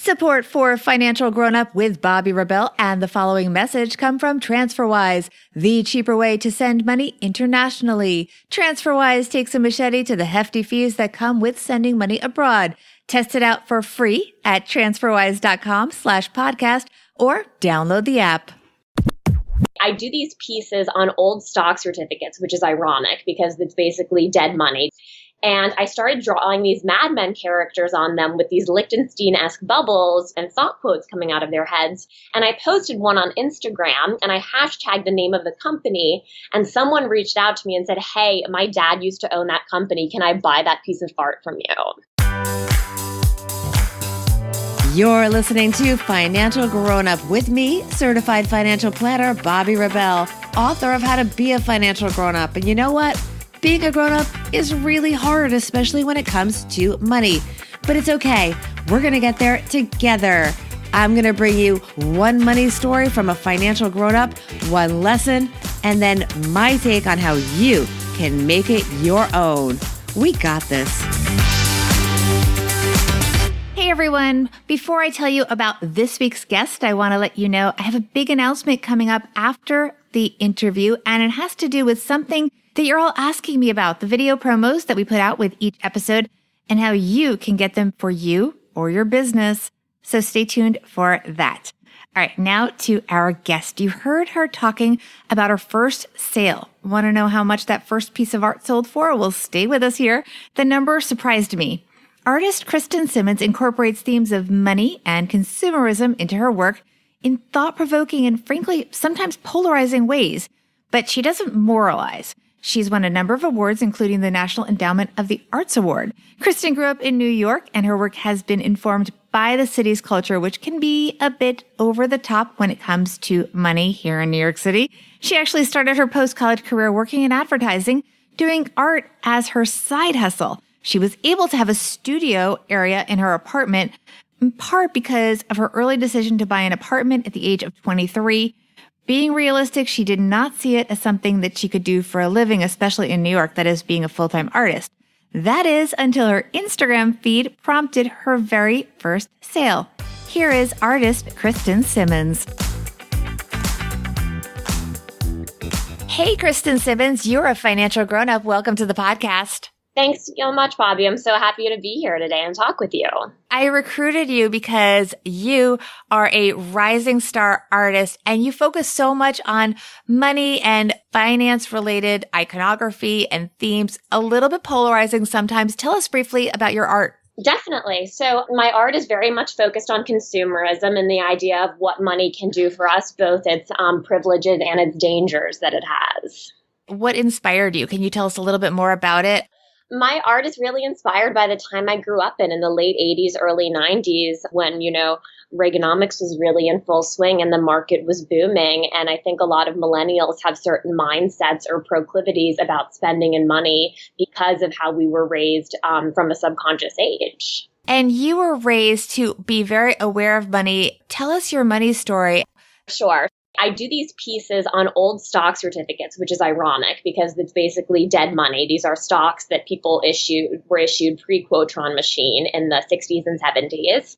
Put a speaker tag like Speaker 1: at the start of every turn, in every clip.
Speaker 1: Support for Financial Grown Up with Bobby Rebell and the following message come from TransferWise, the cheaper way to send money internationally. TransferWise takes a machete to the hefty fees that come with sending money abroad. Test it out for free at transferwise.com/podcast or download the app.
Speaker 2: I do these pieces on old stock certificates, which is ironic because it's basically dead money. And I started drawing these Mad Men characters on them with these Liechtenstein-esque bubbles and thought quotes coming out of their heads. And I posted one on Instagram and I hashtagged the name of the company. And someone reached out to me and said, "Hey, my dad used to own that company. Can I buy that piece of art from you?"
Speaker 1: You're listening to Financial Grown Up with me, certified financial planner Bobby Rebell, author of How to Be a Financial Grown Up. And you know what? Being a grown-up is really hard, especially when it comes to money. But it's okay. We're going to get there together. I'm going to bring you one money story from a financial grown-up, one lesson, and then my take on how you can make it your own. We got this. Hey everyone, before I tell you about this week's guest, I want to let you know I have a big announcement coming up after the interview, and it has to do with something that you're all asking me about, the video promos that we put out with each episode and how you can get them for you or your business. So stay tuned for that. All right, now to our guest. You heard her talking about her first sale. Want to know how much that first piece of art sold for? Well, stay with us here. The number surprised me. Artist Kristin Simmons incorporates themes of money and consumerism into her work in thought-provoking and frankly, sometimes polarizing ways. But she doesn't moralize. She's won a number of awards, including the National Endowment of the Arts Award. Kristin grew up in New York, and her work has been informed by the city's culture, which can be a bit over the top when it comes to money here in New York City. She actually started her post-college career working in advertising, doing art as her side hustle. She was able to have a studio area in her apartment, in part because of her early decision to buy an apartment at the age of 23. Being realistic, she did not see it as something that she could do for a living, especially in New York, that is, being a full-time artist. That is until her Instagram feed prompted her very first sale. Here is artist Kristin Simmons. Hey, Kristin Simmons, you're a financial grown-up. Welcome to the podcast.
Speaker 2: Thanks so much, Bobby. I'm so happy to be here today and talk with you.
Speaker 1: I recruited you because you are a rising star artist and you focus so much on money and finance-related iconography and themes, a little bit polarizing sometimes. Tell us briefly about your art.
Speaker 2: Definitely. So my art is very much focused on consumerism and the idea of what money can do for us, both its privileges and its dangers that it has.
Speaker 1: What inspired you? Can you tell us a little bit more about it?
Speaker 2: My art is really inspired by the time I grew up in the late 80s, early 90s, when, Reaganomics was really in full swing and the market was booming. And I think a lot of millennials have certain mindsets or proclivities about spending and money because of how we were raised from a subconscious age.
Speaker 1: And you were raised to be very aware of money. Tell us your money story.
Speaker 2: Sure. I do these pieces on old stock certificates, which is ironic because it's basically dead money. These are stocks that people were issued pre-Quotron machine in the 60s and 70s.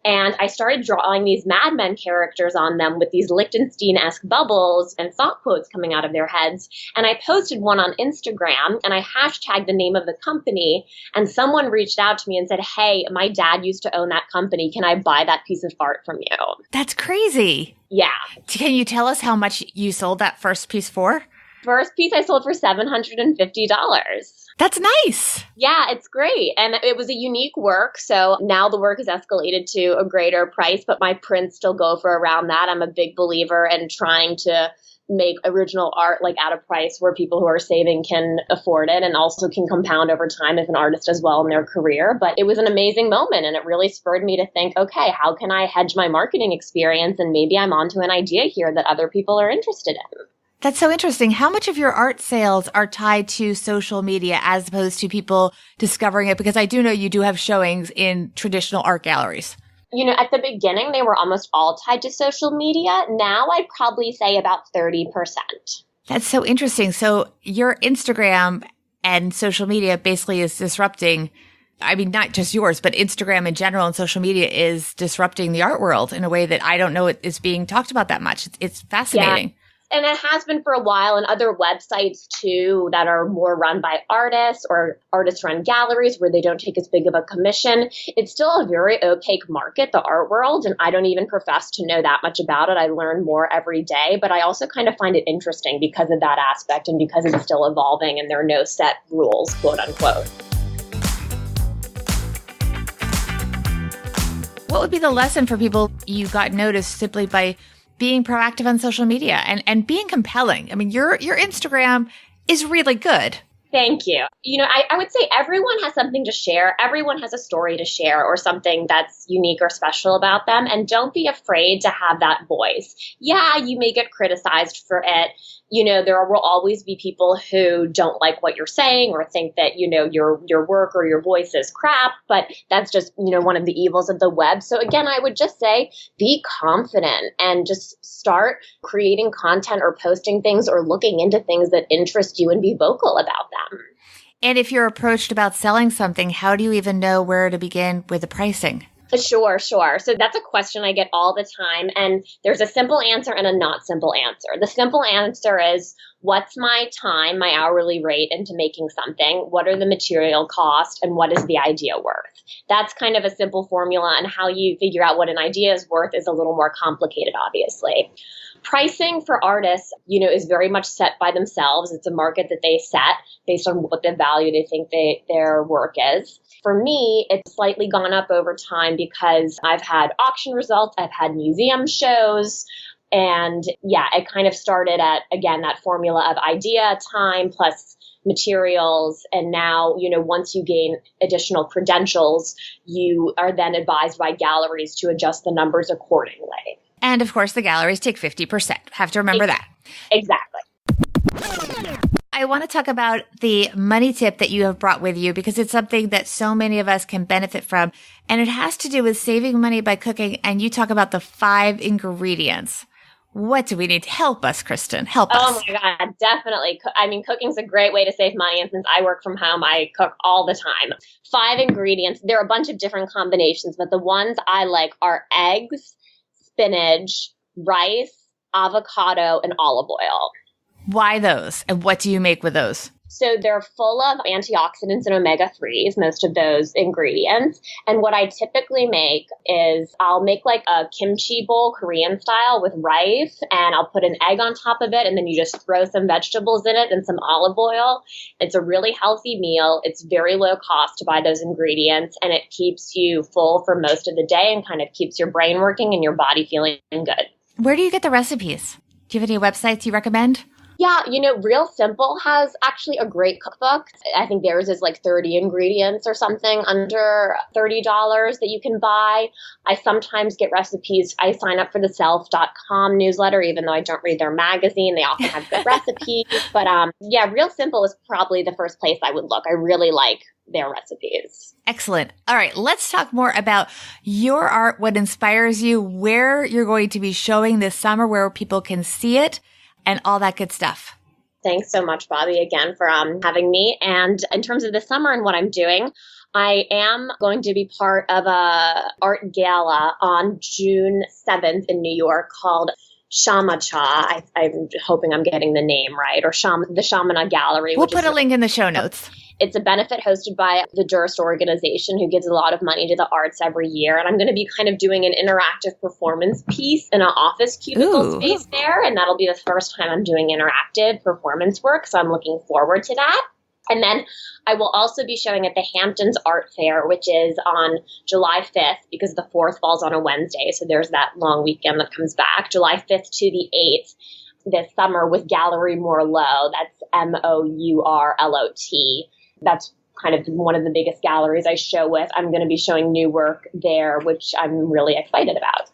Speaker 2: And I started drawing these Mad Men characters on them with these Liechtenstein-esque bubbles and thought quotes coming out of their heads. And I posted one on Instagram and I hashtagged the name of the company. And someone reached out to me and said, "Hey, my dad used to own that company. Can I buy that piece of art from you?"
Speaker 1: That's crazy.
Speaker 2: Yeah.
Speaker 1: Can you tell us how much you sold that first piece for?
Speaker 2: First piece I sold for $750.
Speaker 1: That's nice.
Speaker 2: Yeah, it's great. And it was a unique work. So now the work is escalated to a greater price, but my prints still go for around that. I'm a big believer in trying to make original art at a price where people who are saving can afford it and also can compound over time if an artist does well in their career. But it was an amazing moment and it really spurred me to think, okay, how can I hedge my marketing experience? And maybe I'm onto an idea here that other people are interested in.
Speaker 1: That's so interesting. How much of your art sales are tied to social media as opposed to people discovering it? Because I do know you do have showings in traditional art galleries.
Speaker 2: At the beginning, they were almost all tied to social media. Now I'd probably say about 30%.
Speaker 1: That's so interesting. So your Instagram and social media basically is disrupting I mean, not just yours, but Instagram in general and social media is disrupting the art world in a way that I don't know it is being talked about that much. It's fascinating.
Speaker 2: Yeah. And it has been for a while, and other websites too that are more run by artists or artist-run galleries where they don't take as big of a commission. It's still a very opaque market, the art world, and I don't even profess to know that much about it. I learn more every day, but I also kind of find it interesting because of that aspect and because it's still evolving and there are no set rules, quote unquote.
Speaker 1: What would be the lesson for people you got noticed simply by being proactive on social media and being compelling? I mean, your Instagram is really good.
Speaker 2: Thank you. I would say everyone has something to share. Everyone has a story to share or something that's unique or special about them. And don't be afraid to have that voice. Yeah, you may get criticized for it. There will always be people who don't like what you're saying or think that, your work or your voice is crap. But that's just, one of the evils of the web. So again, I would just say be confident and just start creating content or posting things or looking into things that interest you and be vocal about them.
Speaker 1: And if you're approached about selling something, how do you even know where to begin with the pricing?
Speaker 2: Sure. So that's a question I get all the time. And there's a simple answer and a not simple answer. The simple answer is, what's my time, my hourly rate into making something? What are the material costs? And what is the idea worth? That's kind of a simple formula. And how you figure out what an idea is worth is a little more complicated, obviously. Pricing for artists, is very much set by themselves. It's a market that they set based on what the value they think their work is. For me, it's slightly gone up over time because I've had auction results, I've had museum shows, and it kind of started at, again, that formula of idea, time, plus materials. And now, once you gain additional credentials, you are then advised by galleries to adjust the numbers accordingly.
Speaker 1: And of course, the galleries take 50%. Have to remember that.
Speaker 2: Exactly.
Speaker 1: I want to talk about the money tip that you have brought with you because it's something that so many of us can benefit from. And it has to do with saving money by cooking. And you talk about the 5 ingredients. What do we need? Help us, Kristin. Help us.
Speaker 2: Oh my God, definitely. I mean, cooking's a great way to save money. And since I work from home, I cook all the time. 5 ingredients. There are a bunch of different combinations, but the ones I like are eggs, spinach, rice, avocado, and olive oil.
Speaker 1: Why those? And what do you make with those?
Speaker 2: So they're full of antioxidants and omega-3s, most of those ingredients. And what I typically make is I'll make like a kimchi bowl, Korean style, with rice, and I'll put an egg on top of it, and then you just throw some vegetables in it and some olive oil. It's a really healthy meal. It's very low cost to buy those ingredients, and it keeps you full for most of the day and kind of keeps your brain working and your body feeling good.
Speaker 1: Where do you get the recipes? Do you have any websites you recommend?
Speaker 2: Yeah, Real Simple has actually a great cookbook. I think theirs is like 30 ingredients or something under $30 that you can buy. I sometimes get recipes. I sign up for the self.com newsletter, even though I don't read their magazine. They often have good recipes. But Real Simple is probably the first place I would look. I really like their recipes.
Speaker 1: Excellent. All right, let's talk more about your art, what inspires you, where you're going to be showing this summer, where people can see it, and all that good stuff.
Speaker 2: Thanks so much, Bobby, again for having me. And in terms of the summer and what I'm doing, I am going to be part of a art gala on June 7th in New York called Shamacha. I'm hoping I'm getting the name right, or the Shamana Gallery.
Speaker 1: We'll put a link in the show notes.
Speaker 2: It's a benefit hosted by the Durst organization, who gives a lot of money to the arts every year. And I'm going to be kind of doing an interactive performance piece in an office cubicle space there. And that'll be the first time I'm doing interactive performance work. So I'm looking forward to that. And then I will also be showing at the Hamptons Art Fair, which is on July 5th, because the 4th falls on a Wednesday. So there's that long weekend that comes back, July 5th to the 8th this summer with Gallery Mourlot. That's Mourlot. That's kind of one of the biggest galleries I show with. I'm going to be showing new work there, which I'm really excited about.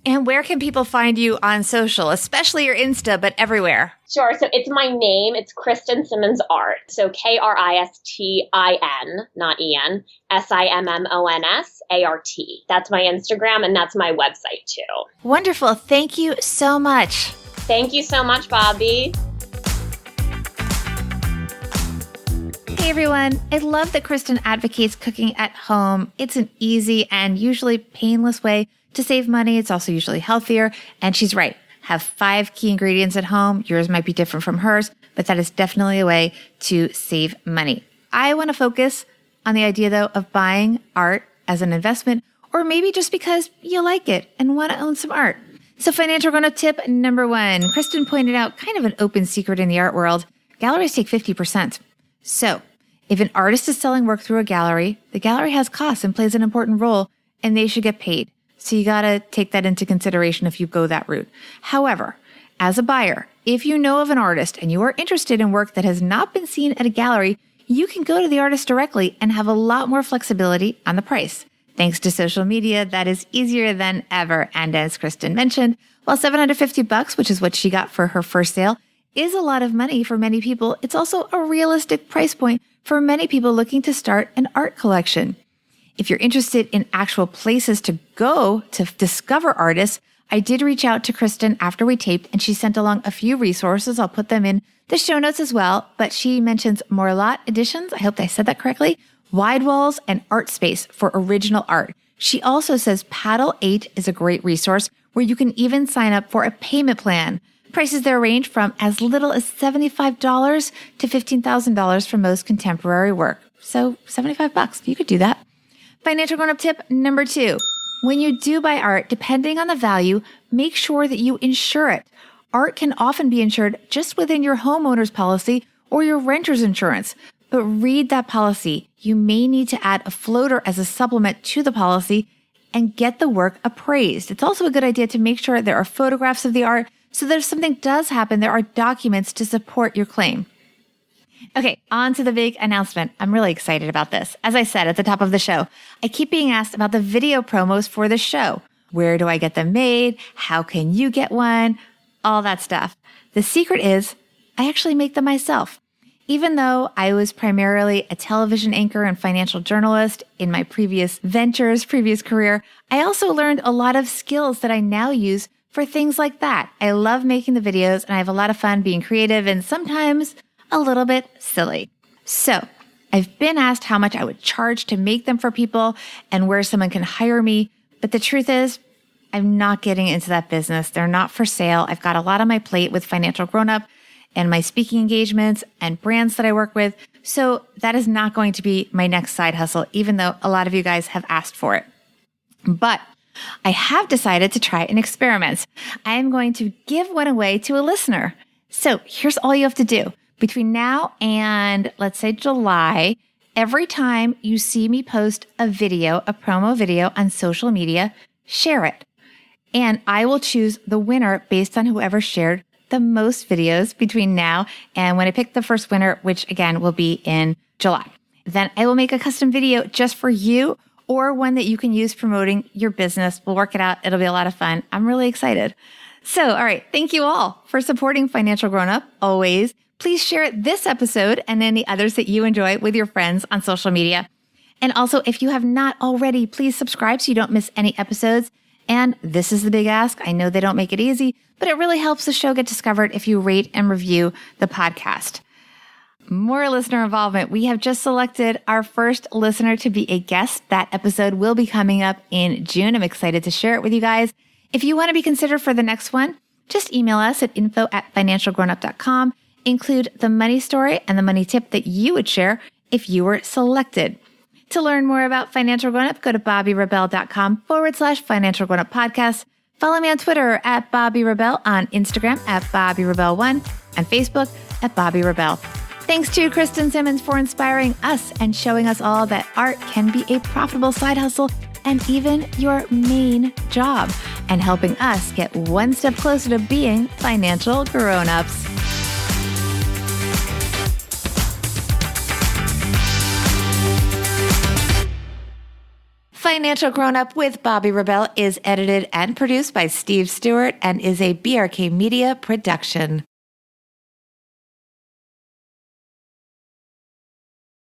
Speaker 1: And where can people find you on social, especially your Insta, but everywhere?
Speaker 2: Sure. So it's my name. It's Kristin Simmons Art. So Kristin, not En, SIMMONSART. That's my Instagram, and that's my website too.
Speaker 1: Wonderful. Thank you so much.
Speaker 2: Thank you so much, Bobby.
Speaker 1: Hey Hey everyone, I love that Kristin advocates cooking at home. It's an easy and usually painless way to save money. It's also usually healthier. And she's right. Have 5 key ingredients at home. Yours might be different from hers, but that is definitely a way to save money. I want to focus on the idea though of buying art as an investment, or maybe just because you like it and want to own some art. So financial grown-up tip number 1, Kristin pointed out kind of an open secret in the art world. Galleries take 50%. So if an artist is selling work through a gallery, the gallery has costs and plays an important role, and they should get paid. So you got to take that into consideration if you go that route. However, as a buyer, if you know of an artist and you are interested in work that has not been seen at a gallery, you can go to the artist directly and have a lot more flexibility on the price. Thanks to social media, that is easier than ever. And as Kristin mentioned, while $750, which is what she got for her first sale, is a lot of money for many people, it's also a realistic price point for many people looking to start an art collection. If you're interested in actual places to go to discover artists, I did reach out to Kristin after we taped, and she sent along a few resources. I'll put them in the show notes as well, but she mentions Morlatt Editions. I hope I said that correctly. Wide Walls and Art Space for original art. She also says Paddle 8 is a great resource where you can even sign up for a payment plan. Prices there range from as little as $75 to $15,000 for most contemporary work. So $75, you could do that. Financial grown-up tip number 2. When you do buy art, depending on the value, make sure that you insure it. Art can often be insured just within your homeowner's policy or your renter's insurance. But read that policy. You may need to add a floater as a supplement to the policy and get the work appraised. It's also a good idea to make sure there are photographs of the art so that if something does happen, there are documents to support your claim. Okay, on to the big announcement. I'm really excited about this. As I said at the top of the show, I keep being asked about the video promos for the show. Where do I get them made? How can you get one? All that stuff. The secret is I actually make them myself. Even though I was primarily a television anchor and financial journalist in my previous career, I also learned a lot of skills that I now use for things like that. I love making the videos and I have a lot of fun being creative and sometimes a little bit silly. So I've been asked how much I would charge to make them for people and where someone can hire me. But the truth is, I'm not getting into that business. They're not for sale. I've got a lot on my plate with Financial Grown Up and my speaking engagements and brands that I work with. So that is not going to be my next side hustle, even though a lot of you guys have asked for it. But I have decided to try an experiment. I am going to give one away to a listener. So here's all you have to do. Between now and let's say July, every time you see me post a video, a promo video on social media, share it. And I will choose the winner based on whoever shared the most videos between now and when I pick the first winner, which again will be in July. Then I will make a custom video just for you or one that you can use promoting your business. We'll work it out. It'll be a lot of fun. I'm really excited. So, all right. Thank you all for supporting Financial Grown Up always. Please share this episode and any others that you enjoy with your friends on social media. And also, if you have not already, please subscribe so you don't miss any episodes. And this is the big ask. I know they don't make it easy, but it really helps the show get discovered if you rate and review the podcast. More listener involvement. We have just selected our first listener to be a guest. That episode will be coming up in June. I'm excited to share it with you guys. If you want to be considered for the next one, just email us at info@financialgrownup.com. Include the money story and the money tip that you would share if you were selected. To learn more about Financial Grown Up, go to bobbyrebell.com/Financial Grown Up podcast. Follow me on Twitter at Bobby Rebell, on Instagram at BobbyRebell1, and Facebook at Bobby Rebell. Thanks to Kristin Simmons for inspiring us and showing us all that art can be a profitable side hustle and even your main job, and helping us get one step closer to being financial grown-ups. Financial Grown Up with Bobby Rebell is edited and produced by Steve Stewart and is a BRK Media production.